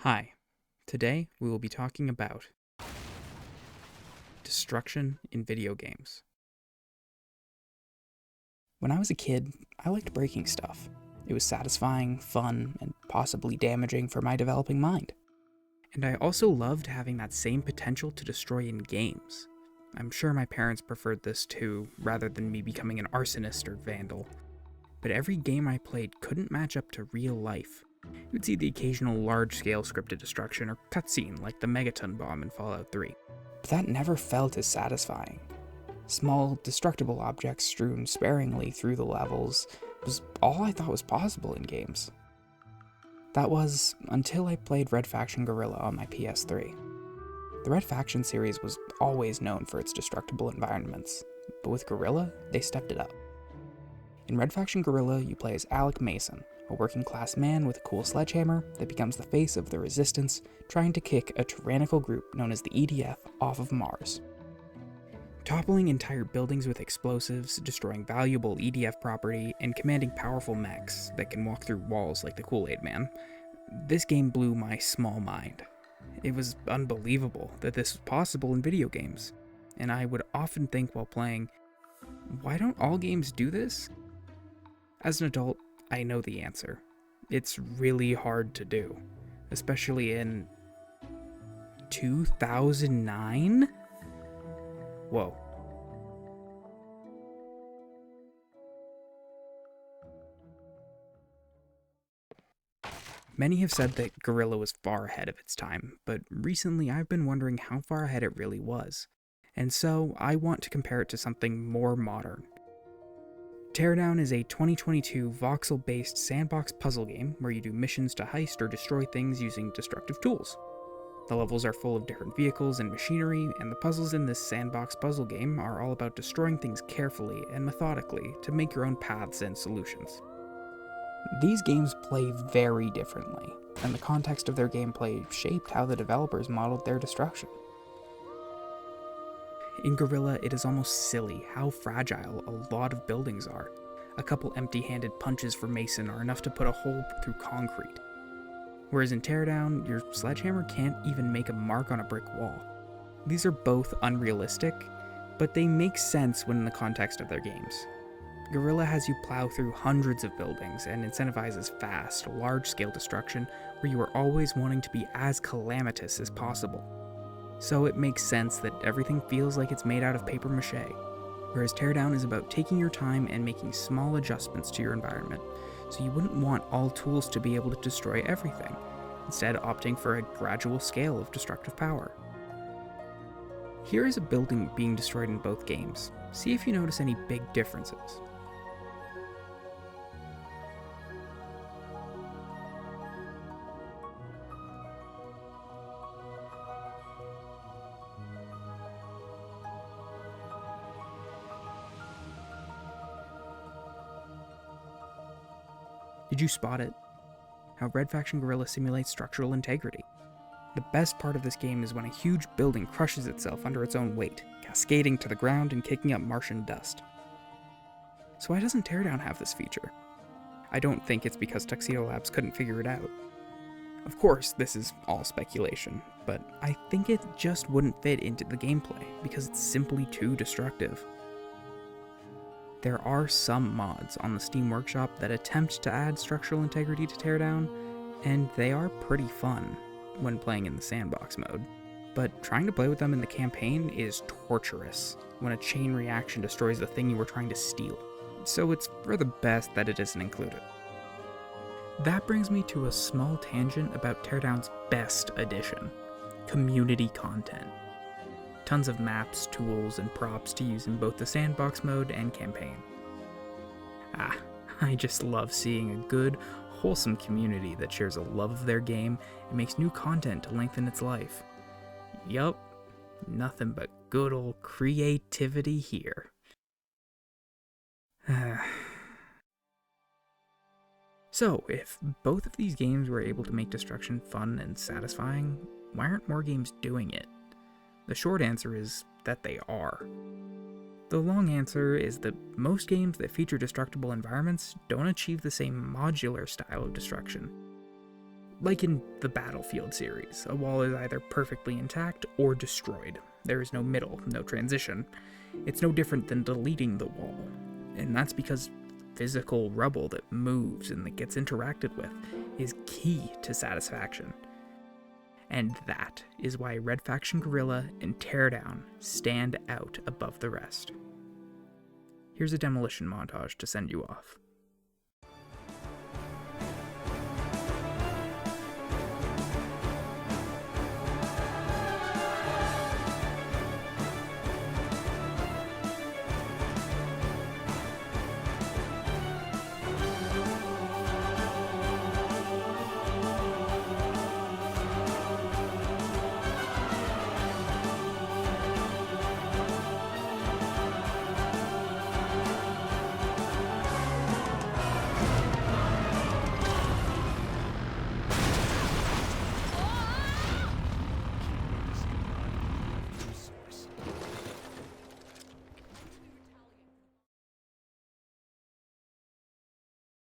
Hi, today we will be talking about destruction in video games. When I was a kid, I liked breaking stuff. It was satisfying, fun, and possibly damaging for my developing mind. And I also loved having that same potential to destroy in games. I'm sure my parents preferred this too, rather than me becoming an arsonist or vandal. But every game I played couldn't match up to real life. You would see the occasional large-scale scripted destruction or cutscene like the Megaton bomb in Fallout 3. But that never felt as satisfying. Small, destructible objects strewn sparingly through the levels was all I thought was possible in games. That was until I played Red Faction Guerrilla on my PS3. The Red Faction series was always known for its destructible environments, but with Guerrilla, they stepped it up. In Red Faction Guerrilla, you play as Alec Mason, a working-class man with a cool sledgehammer that becomes the face of the Resistance, trying to kick a tyrannical group known as the EDF off of Mars. Toppling entire buildings with explosives, destroying valuable EDF property, and commanding powerful mechs that can walk through walls like the Kool-Aid Man, this game blew my small mind. It was unbelievable that this was possible in video games, and I would often think while playing, why don't all games do this? As an adult, I know the answer. It's really hard to do, especially in 2009? Whoa. Many have said that Guerrilla was far ahead of its time, but recently I've been wondering how far ahead it really was. And so I want to compare it to something more modern. Teardown is a 2022 voxel-based sandbox puzzle game where you do missions to heist or destroy things using destructive tools. The levels are full of different vehicles and machinery, and the puzzles in this sandbox puzzle game are all about destroying things carefully and methodically to make your own paths and solutions. These games play very differently, and the context of their gameplay shaped how the developers modeled their destruction. In Guerrilla, it is almost silly how fragile a lot of buildings are. A couple empty-handed punches from Mason are enough to put a hole through concrete. Whereas in Teardown, your sledgehammer can't even make a mark on a brick wall. These are both unrealistic, but they make sense when in the context of their games. Guerrilla has you plow through hundreds of buildings and incentivizes fast, large-scale destruction where you are always wanting to be as calamitous as possible. So it makes sense that everything feels like it's made out of paper mache, whereas Teardown is about taking your time and making small adjustments to your environment, so you wouldn't want all tools to be able to destroy everything, instead opting for a gradual scale of destructive power. Here is a building being destroyed in both games. See if you notice any big differences. Did you spot it? How Red Faction Guerrilla simulates structural integrity. The best part of this game is when a huge building crushes itself under its own weight, cascading to the ground and kicking up Martian dust. So why doesn't Teardown have this feature? I don't think it's because Tuxedo Labs couldn't figure it out. Of course, this is all speculation, but I think it just wouldn't fit into the gameplay because it's simply too destructive. There are some mods on the Steam Workshop that attempt to add structural integrity to Teardown, and they are pretty fun when playing in the sandbox mode. But trying to play with them in the campaign is torturous when a chain reaction destroys the thing you were trying to steal. So it's for the best that it isn't included. That brings me to a small tangent about Teardown's best addition: community content. Tons of maps, tools, and props to use in both the sandbox mode and campaign. I just love seeing a good, wholesome community that shares a love of their game and makes new content to lengthen its life. Yup, nothing but good old creativity here. So, if both of these games were able to make destruction fun and satisfying, why aren't more games doing it? The short answer is that they are. The long answer is that most games that feature destructible environments don't achieve the same modular style of destruction. Like in the Battlefield series, a wall is either perfectly intact or destroyed. There is no middle, no transition. It's no different than deleting the wall, and that's because physical rubble that moves and that gets interacted with is key to satisfaction. And that is why Red Faction Guerrilla and Teardown stand out above the rest. Here's a demolition montage to send you off.